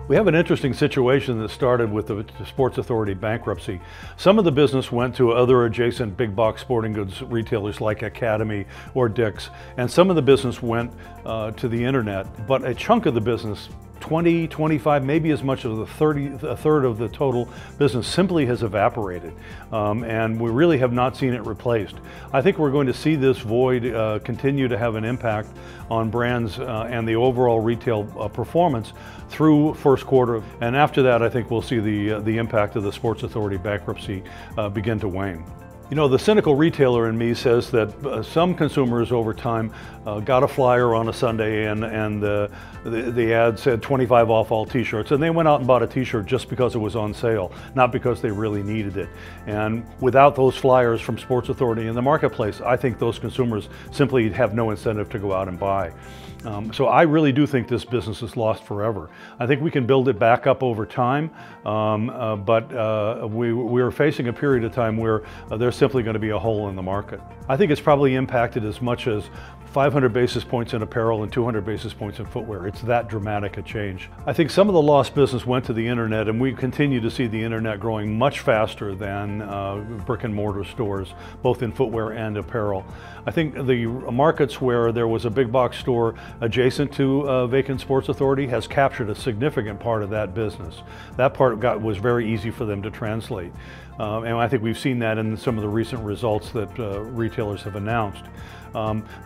We have an interesting situation that started with the Sports Authority bankruptcy. Some of the business went to other adjacent big box sporting goods retailers like Academy or Dick's, and some of the business went to the internet, but a chunk of the business, 20, 25, maybe as much as a third of the total business simply has evaporated, and we really have not seen it replaced. I think we're going to see this void continue to have an impact on brands and the overall retail performance through first quarter, and after that I think we'll see the impact of the Sports Authority bankruptcy begin to wane. You know, the cynical retailer in me says that some consumers over time got a flyer on a Sunday and the ad said 25 off all t-shirts, and they went out and bought a t-shirt just because it was on sale, not because they really needed it. And without those flyers from Sports Authority in the marketplace, I think those consumers simply have no incentive to go out and buy. So I really do think this business is lost forever. I think we can build it back up over time, but we're facing a period of time where there's simply going to be a hole in the market. I think it's probably impacted as much as 500 basis points in apparel and 200 basis points in footwear. It's that dramatic a change. I think some of the lost business went to the internet, and we continue to see the internet growing much faster than brick and mortar stores, both in footwear and apparel. I think the markets where there was a big box store adjacent to vacant Sports Authority has captured a significant part of that business. That part was very easy for them to translate. And I think we've seen that in some of the recent results that retailers have announced.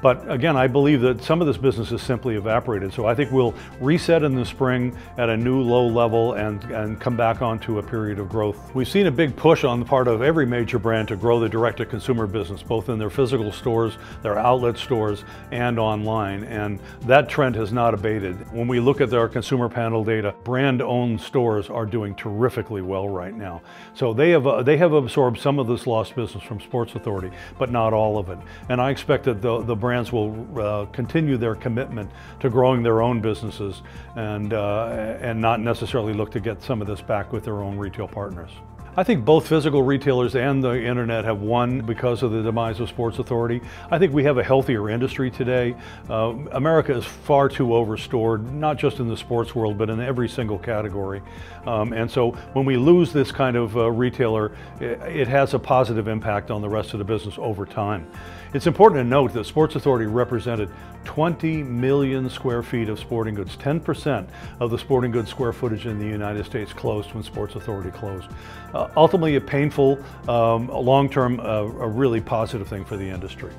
But again, I believe that some of this business is simply evaporated. So I think we'll reset in the spring at a new low level and come back onto a period of growth. We've seen a big push on the part of every major brand to grow the direct-to-consumer business, both in their physical stores, their outlet stores, and online. And that trend has not abated. When we look at our consumer panel data, brand-owned stores are doing terrifically well right now. So they have absorbed some of this lost business from Sports Authority, but not all of it. And I expect that the brands will continue their commitment to growing their own businesses and not necessarily look to get some of this back with their own retail partners. I think both physical retailers and the internet have won because of the demise of Sports Authority. I think we have a healthier industry today. America is far too overstored, not just in the sports world, but in every single category. And so when we lose this kind of retailer, it has a positive impact on the rest of the business over time. It's important to note that Sports Authority represented 20 million square feet of sporting goods. 10% of the sporting goods square footage in the United States closed when Sports Authority closed. Ultimately a painful, long-term, a really positive thing for the industry.